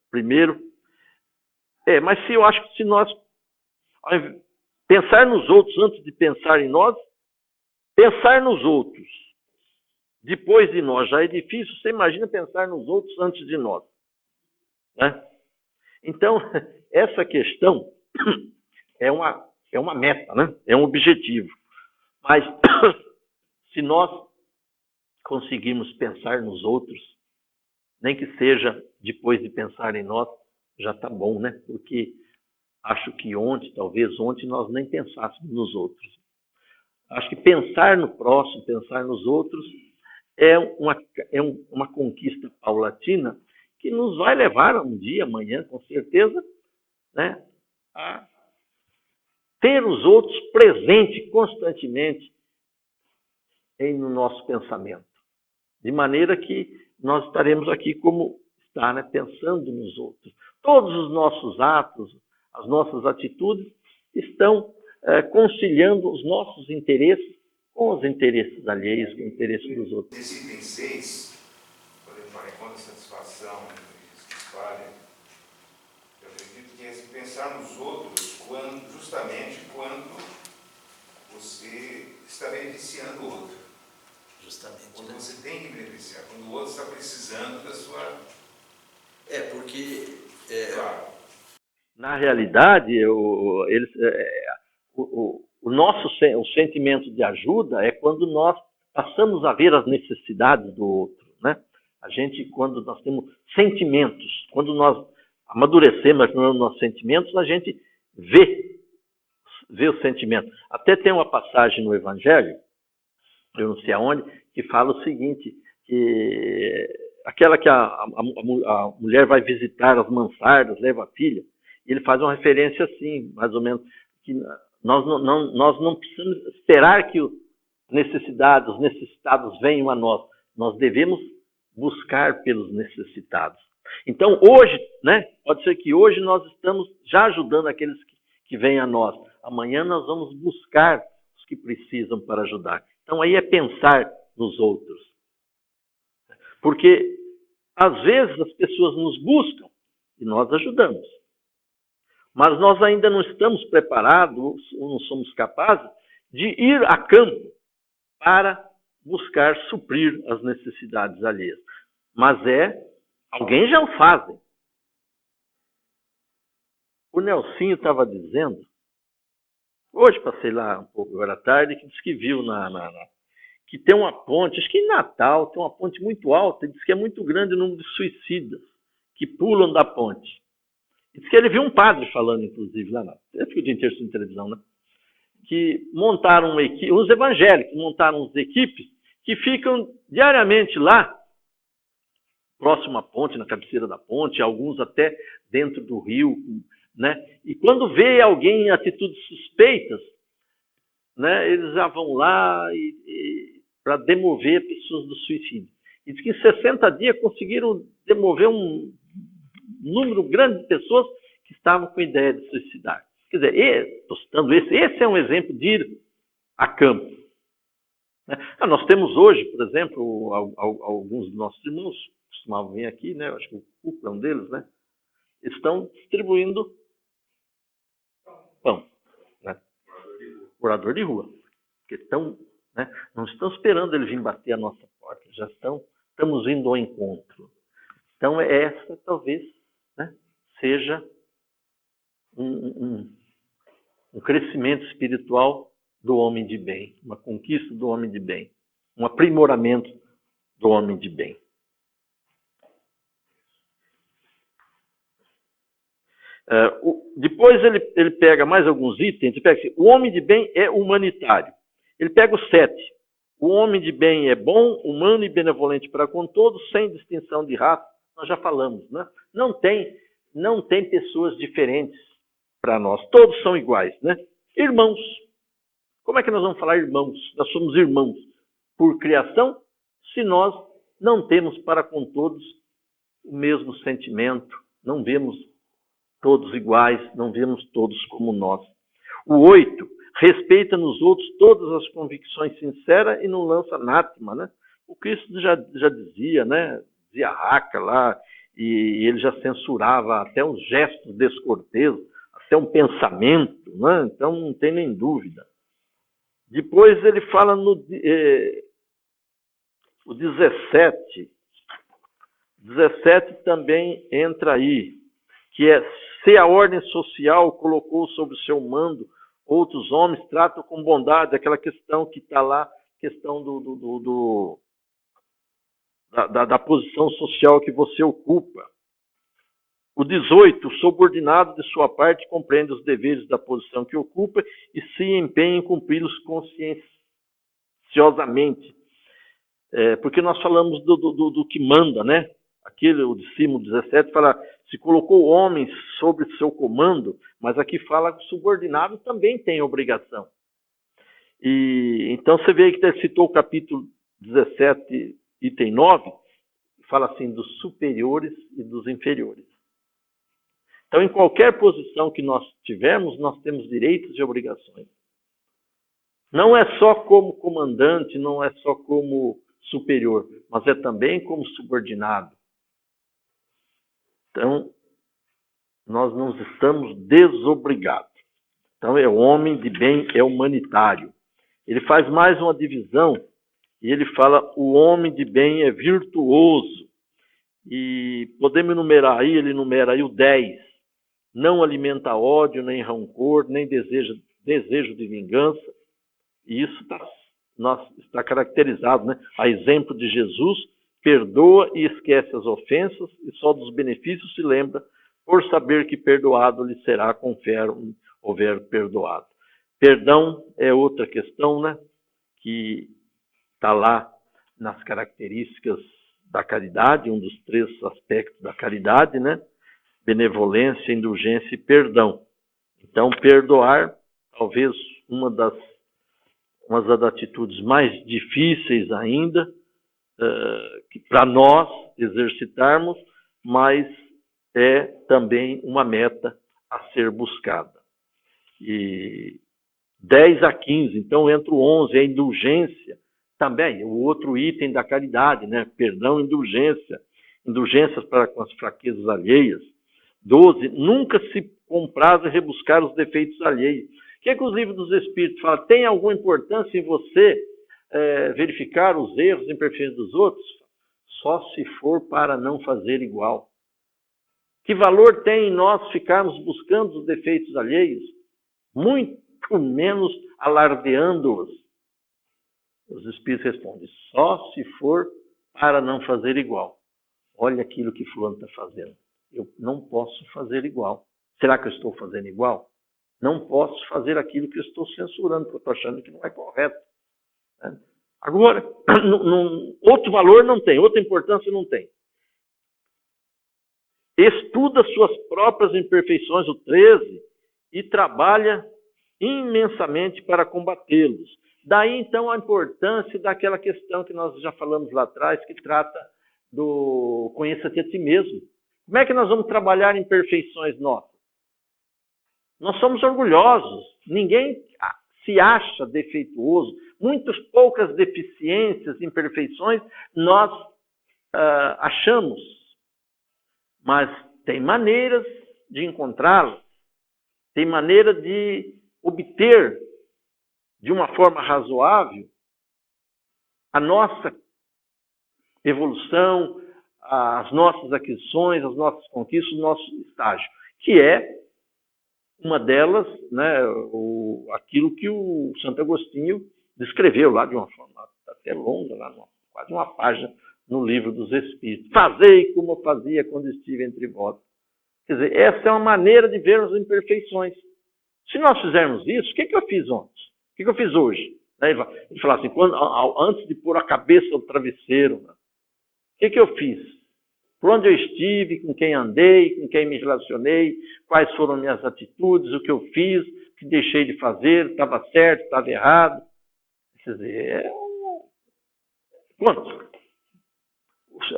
primeiro. Mas se eu acho que se nós pensar nos outros antes de pensar em nós, pensar nos outros depois de nós já é difícil, você imagina pensar nos outros antes de nós. Né? Então, essa questão é uma meta, né? É um objetivo. Mas se nós conseguirmos pensar nos outros, nem que seja depois de pensar em nós, já está bom, né? Porque acho que talvez ontem, nós nem pensássemos nos outros. Acho que pensar no próximo, pensar nos outros, é uma conquista paulatina que nos vai levar um dia, amanhã, com certeza, né, a ter os outros presentes constantemente no nosso pensamento. De maneira que nós estaremos aqui como está, né, pensando nos outros. Todos os nossos atos, as nossas atitudes estão conciliando os nossos interesses com os interesses alheios, com os interesses dos outros. Esse item 6, quando ele fala em conta satisfação, que espalha, eu acredito que é pensar nos outros justamente quando você está beneficiando o outro. Justamente. Quando você tem que beneficiar, quando o outro está precisando da sua... Claro. Na realidade, o sentimento de ajuda é quando nós passamos a ver as necessidades do outro, né? Quando nós temos sentimentos, quando nós amadurecemos nos nossos sentimentos, a gente vê o sentimento. Até tem uma passagem no Evangelho, eu não sei aonde, que fala o seguinte, que aquela que a mulher vai visitar as mansardas, leva a filha, e ele faz uma referência assim, mais ou menos, que nós não precisamos esperar que os necessitados venham a nós. Nós devemos buscar pelos necessitados. Então, hoje, né, pode ser que hoje nós estamos já ajudando aqueles que vêm a nós. Amanhã nós vamos buscar os que precisam para ajudar. Então, aí é pensar nos outros. Porque, às vezes, as pessoas nos buscam e nós ajudamos. Mas nós ainda não estamos preparados, ou não somos capazes de ir a campo para buscar suprir as necessidades alheias. Mas alguém já o faz. O Nelsinho estava dizendo, hoje passei lá um pouco agora à tarde, que disse que viu que tem uma ponte, acho que em Natal, tem uma ponte muito alta, e diz que é muito grande o número de suicidas que pulam da ponte. Diz que ele viu um padre falando, inclusive, lá eu fico o dia inteiro assistindo televisão, né? Que montaram uma equipe, os evangélicos montaram as equipes que ficam diariamente lá, próximo à ponte, na cabeceira da ponte, alguns até dentro do rio, né? E quando vê alguém em atitudes suspeitas, né, eles já vão lá e para demover pessoas do suicídio. E diz que em 60 dias conseguiram demover um número grande de pessoas que estavam com ideia de suicidar. Quer dizer, estou citando esse é um exemplo de ir a campo. Nós temos hoje, por exemplo, alguns dos nossos irmãos costumavam vir aqui, né? Eu acho que o Cuca é um deles, né? Estão distribuindo pão, né? Morador de rua. Porque estão, né? Não estão esperando ele vir bater a nossa porta, já estamos indo ao encontro. Então, essa talvez, né, seja um crescimento espiritual do homem de bem, uma conquista do homem de bem, um aprimoramento do homem de bem. Depois ele pega mais alguns itens, ele pega assim, o homem de bem é humanitário. Ele pega os 7. O homem de bem é bom, humano e benevolente para com todos, sem distinção de raça. Nós já falamos, né? Não tem pessoas diferentes para nós. Todos são iguais, né? Irmãos. Como é que nós vamos falar irmãos? Nós somos irmãos por criação, se nós não temos para com todos o mesmo sentimento, não vemos todos iguais, não vemos todos como nós. O 8, respeita nos outros todas as convicções sinceras e não lança anátema, né? O Cristo já dizia, né? Dizia raca lá, e ele já censurava até uns gestos descorteses, até um pensamento, né? Então não tem nem dúvida. Depois ele fala no o 17. 17 também entra aí, que é se a ordem social colocou sob o seu mando outros homens, tratam com bondade, aquela questão que está lá, questão da posição social que você ocupa. O 18, o subordinado de sua parte compreende os deveres da posição que ocupa e se empenha em cumpri-los conscienciosamente. Porque nós falamos do que manda, né? Aquele, o de cima, o 17, fala, se colocou homens sobre seu comando, mas aqui fala que o subordinado também tem obrigação. E então você vê que ele citou o capítulo 17, item 9, fala assim dos superiores e dos inferiores. Então, em qualquer posição que nós tivermos, nós temos direitos e obrigações. Não é só como comandante, não é só como superior, mas é também como subordinado. Então, nós não estamos desobrigados. Então, é o homem de bem, é humanitário. Ele faz mais uma divisão e ele fala o homem de bem é virtuoso. E podemos enumerar aí, ele enumera aí o 10. Não alimenta ódio, nem rancor, nem desejo de vingança. E isso está caracterizado, né? A exemplo de Jesus, perdoa e esquece as ofensas e só dos benefícios se lembra, por saber que perdoado lhe será conforme houver perdoado. Perdão é outra questão, né? Que está lá nas características da caridade, um dos 3 aspectos da caridade, né? Benevolência, indulgência e perdão. Então, perdoar, talvez uma das atitudes mais difíceis ainda, para nós exercitarmos, mas é também uma meta a ser buscada. E 10 a 15, então entra o 11, a indulgência, também, o outro item da caridade, né? Perdão e indulgências para com as fraquezas alheias. 12, nunca se compraz rebuscar os defeitos alheios. O que é que os livros dos Espíritos falam? Tem alguma importância em você verificar os erros e imperfeições dos outros? Só se for para não fazer igual. Que valor tem em nós ficarmos buscando os defeitos alheios? Muito menos alardeando-os. Os Espíritos respondem, só se for para não fazer igual. Olha aquilo que fulano está fazendo. Eu não posso fazer igual. Será que eu estou fazendo igual? Não posso fazer aquilo que eu estou censurando, porque eu estou achando que não é correto. Agora, outro valor não tem, outra importância não tem. Estuda suas próprias imperfeições, o 13, e trabalha imensamente para combatê-los. Daí, então, a importância daquela questão que nós já falamos lá atrás, que trata do conheça-te a ti mesmo. Como é que nós vamos trabalhar imperfeições nossas? Nós somos orgulhosos. Ninguém se acha defeituoso. Muitas poucas deficiências, imperfeições, nós achamos. Mas tem maneiras de encontrá-las. Tem maneira de obter, de uma forma razoável, a nossa evolução, as nossas aquisições, as nossas conquistas, o nosso estágio, que é uma delas, né, aquilo que o Santo Agostinho descreveu lá de uma forma até longa, lá quase uma página no Livro dos Espíritos. Fazei como eu fazia quando estive entre vós. Quer dizer, essa é uma maneira de vermos as imperfeições. Se nós fizermos isso, o que eu fiz ontem? O que eu fiz hoje? Ele fala assim, antes de pôr a cabeça no travesseiro, o que eu fiz? Por onde eu estive, com quem andei, com quem me relacionei, quais foram minhas atitudes, o que eu fiz, o que deixei de fazer, estava certo, estava errado. Quer dizer, quanto?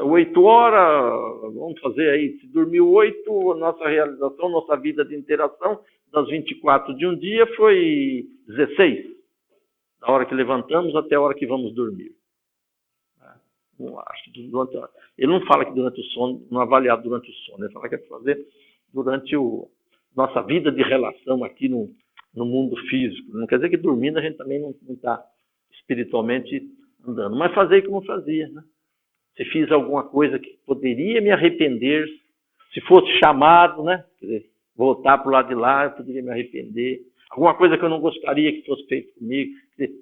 8 horas, vamos fazer aí, se dormiu 8, nossa realização, nossa vida de interação, das 24 de um dia foi 16. Da hora que levantamos até a hora que vamos dormir. Não acho. Ele não fala que durante o sono, não avaliar durante o sono, ele fala que é fazer durante nossa vida de relação aqui no mundo físico. Não quer dizer que dormindo a gente também não está espiritualmente andando, mas fazer como fazia, né? Se fiz alguma coisa que poderia me arrepender, se fosse chamado, né? Quer dizer, voltar para o lado de lá, eu poderia me arrepender. Alguma coisa que eu não gostaria que fosse feito comigo. Quer dizer,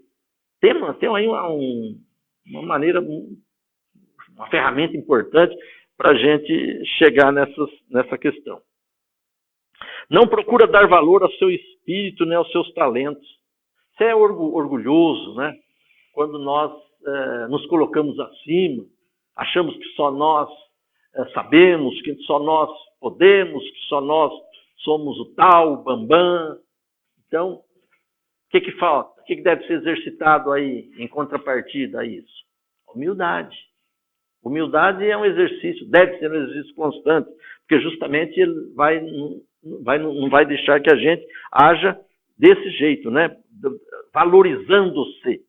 tem aí uma maneira, uma ferramenta importante para a gente chegar nessa questão. Não procura dar valor ao seu espírito, nem aos seus talentos. Você é orgulhoso, né? Quando nós nos colocamos acima, achamos que só nós sabemos, que só nós podemos, que só nós somos o tal, o bambam. Então, o que falta? O que deve ser exercitado aí em contrapartida a isso? Humildade. Humildade é um exercício, deve ser um exercício constante, porque justamente ele não vai deixar que a gente haja desse jeito, né? Valorizando-se.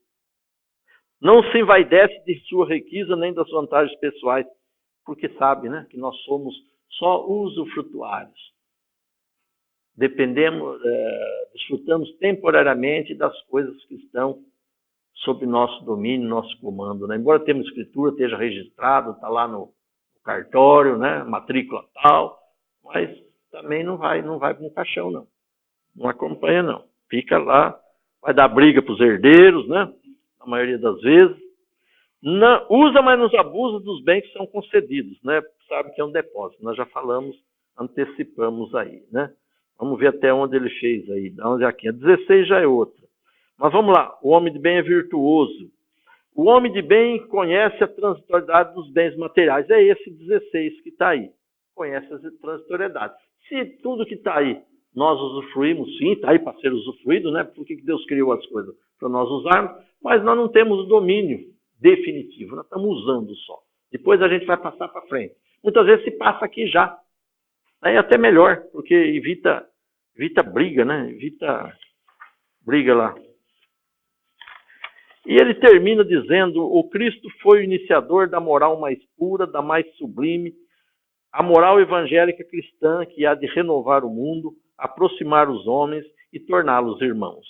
Não se envaidece de sua riqueza nem das vantagens pessoais, porque sabe, né, que nós somos só usufrutuários. Desfrutamos temporariamente das coisas que estão sob nosso domínio, nosso comando, né? Embora temos escritura, esteja registrado, está lá no cartório, né, matrícula tal, mas também não vai para um caixão, não. Não acompanha, não. Fica lá, vai dar briga para os herdeiros, né? A maioria das vezes. Não, usa, mas nos abusa dos bens que são concedidos, né? Sabe que é um depósito. Nós já falamos, antecipamos aí, né? Vamos ver até onde ele fez aí. Onde é aqui? A 16 já é outra. Mas vamos lá. O homem de bem é virtuoso. O homem de bem conhece a transitoriedade dos bens materiais. É esse 16 que está aí. Conhece as transitoriedades. Se tudo que está aí nós usufruímos, sim, está aí para ser usufruído, né? Por que Deus criou as coisas? Para nós usarmos, mas nós não temos o domínio definitivo, nós estamos usando só. Depois a gente vai passar para frente. Muitas vezes se passa aqui já. Aí é até melhor, porque evita briga, né? Evita briga lá. E ele termina dizendo, o Cristo foi o iniciador da moral mais pura, da mais sublime, a moral evangélica cristã que há de renovar o mundo, aproximar os homens e torná-los irmãos.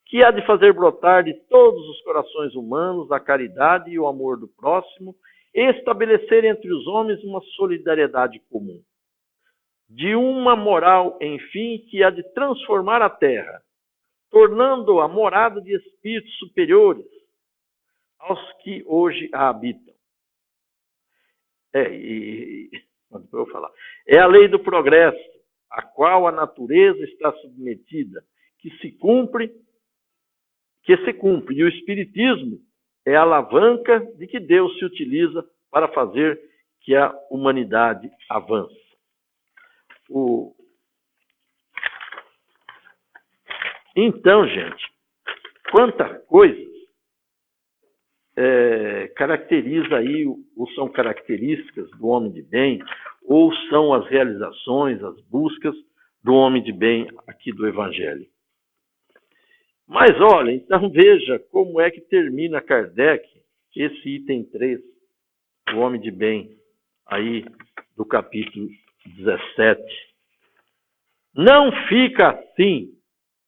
Que há de fazer brotar de todos os corações humanos a caridade e o amor do próximo e estabelecer entre os homens uma solidariedade comum. De uma moral, enfim, que há de transformar a terra, tornando-a morada de espíritos superiores aos que hoje a habitam. Eu falar. É a lei do progresso, a qual a natureza está submetida, que se cumpre, e o espiritismo é a alavanca de que Deus se utiliza para fazer que a humanidade avance. Então, gente, quanta coisa caracteriza aí, ou são características do homem de bem, ou são as realizações, as buscas do homem de bem aqui do Evangelho. Mas olha, então veja como é que termina Kardec esse item 3, o homem de bem, aí do capítulo 17. Não fica assim,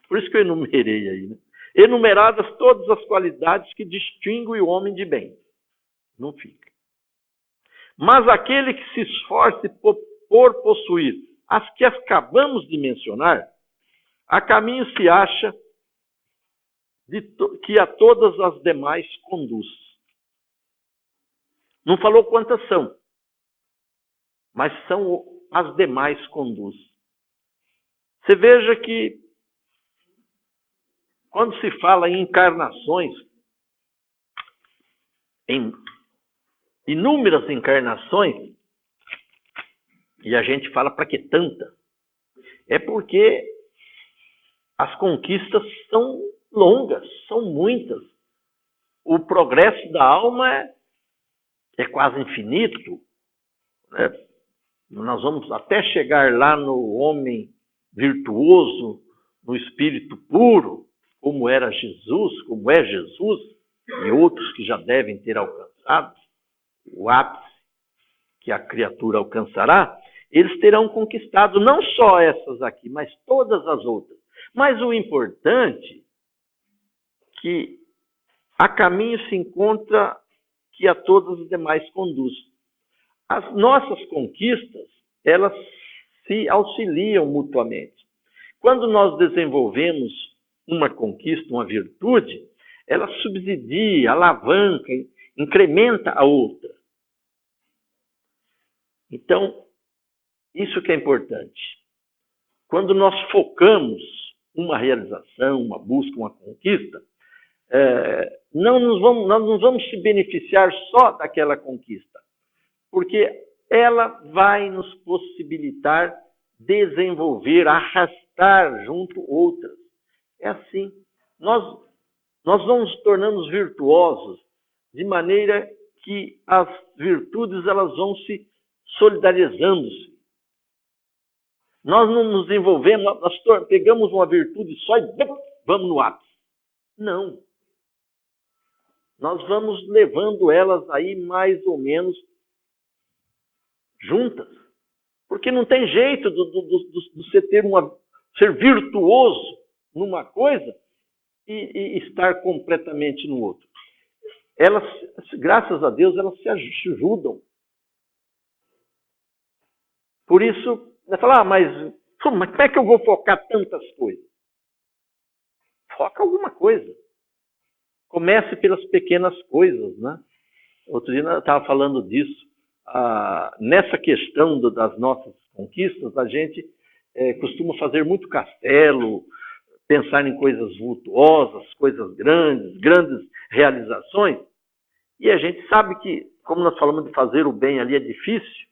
por isso que eu enumerei aí, né? Enumeradas todas as qualidades que distinguem o homem de bem. Não fica. Mas aquele que se esforce por possuir as que acabamos de mencionar, a caminho se acha que a todas as demais conduz. Não falou quantas são, mas são as demais conduz. Você veja que quando se fala em encarnações, em inúmeras encarnações, e a gente fala para que tanta, é porque as conquistas são longas, são muitas. O progresso da alma é quase infinito, né? Nós vamos até chegar lá no homem virtuoso, no espírito puro, como era Jesus, como é Jesus, e outros que já devem ter alcançado o ápice que a criatura alcançará, eles terão conquistado não só essas aqui, mas todas as outras. Mas o importante é que a caminho se encontra que a todas as demais conduz. As nossas conquistas, elas se auxiliam mutuamente. Quando nós desenvolvemos uma conquista, uma virtude, ela subsidia, alavanca, incrementa a outra. Então, isso que é importante. Quando nós focamos uma realização, uma busca, uma conquista, nós não vamos se beneficiar só daquela conquista, porque ela vai nos possibilitar desenvolver, arrastar junto outras. É assim. Nós vamos tornando virtuosos de maneira que as virtudes elas vão se solidarizando-se. Nós não nos envolvemos, nós pegamos uma virtude só e vamos no ápice. Não. Nós vamos levando elas aí mais ou menos juntas. Porque não tem jeito de você ser virtuoso numa coisa e estar completamente no outro. Elas, graças a Deus, elas se ajudam. Por isso, você fala, mas como é que eu vou focar tantas coisas? Foca alguma coisa. Comece pelas pequenas coisas, né? Outro dia eu estava falando disso. Nessa questão das nossas conquistas, a gente costuma fazer muito castelo, pensar em coisas vultuosas, coisas grandes realizações. E a gente sabe que, como nós falamos de fazer o bem ali, é difícil.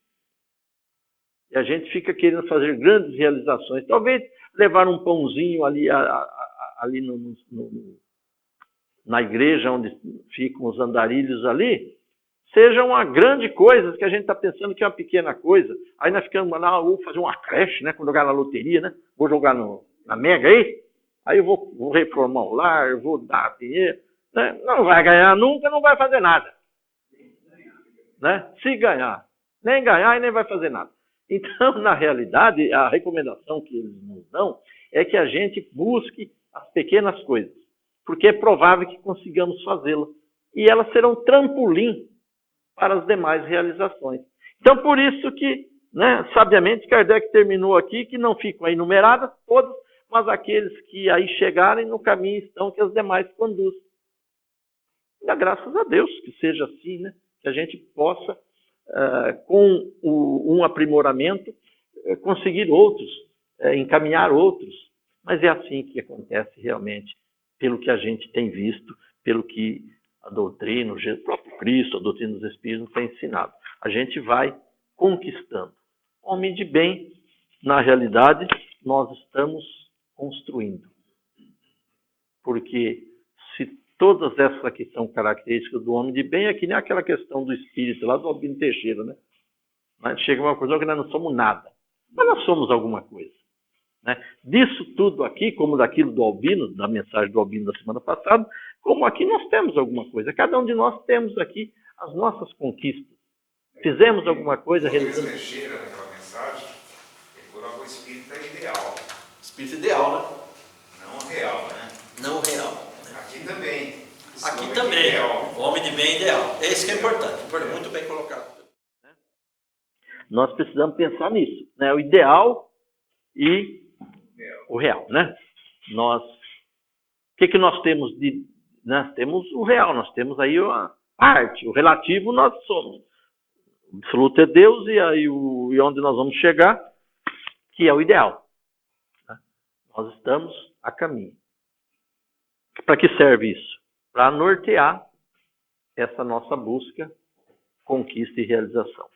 E a gente fica querendo fazer grandes realizações. Talvez levar um pãozinho ali na igreja onde ficam os andarilhos ali, seja uma grande coisa, que a gente está pensando que é uma pequena coisa. Aí nós ficamos lá, vou fazer uma creche, né? Vou jogar na loteria, né? Vou jogar na Mega aí eu vou reformar o lar, vou dar dinheiro. Né? Não vai ganhar nunca, não vai fazer nada. Né? Se ganhar, nem ganhar e nem vai fazer nada. Então, na realidade, a recomendação que eles nos dão é que a gente busque as pequenas coisas, porque é provável que consigamos fazê-las. E elas serão trampolim para as demais realizações. Então, por isso que, né, sabiamente, Kardec terminou aqui, que não ficam enumeradas todas, mas aqueles que aí chegarem no caminho estão que as demais conduzem. E graças a Deus que seja assim, né, que a gente possa, com um aprimoramento, conseguir outros, encaminhar outros. Mas é assim que acontece realmente, pelo que a gente tem visto, pelo que a doutrina, o próprio Cristo, a doutrina dos Espíritos tem ensinado. A gente vai conquistando. Homem de bem, na realidade, nós estamos construindo. Porque todas essas aqui são características do homem de bem, é que nem aquela questão do espírito lá do Albino Teixeira, né? Mas chega uma conclusão que nós não somos nada, mas nós somos alguma coisa. Né? Disso tudo aqui, como daquilo do Albino, da mensagem do Albino da semana passada, como aqui nós temos alguma coisa. Cada um de nós temos aqui as nossas conquistas. Fizemos alguma coisa, realizamos. Teixeira, naquela mensagem, ele coloca o espírito ideal. Espírito ideal, né? Não real, né? Não real. Aqui também. Aqui também. O homem de bem ideal. Esse que é importante. Muito bem colocado. Nós precisamos pensar nisso, né? O ideal e o real, né? O que nós temos de... Nós temos o real, nós temos aí a parte, o relativo nós somos. O absoluto é Deus e onde nós vamos chegar, que é o ideal. Né? Nós estamos a caminho. Para que serve isso? Para nortear essa nossa busca, conquista e realização.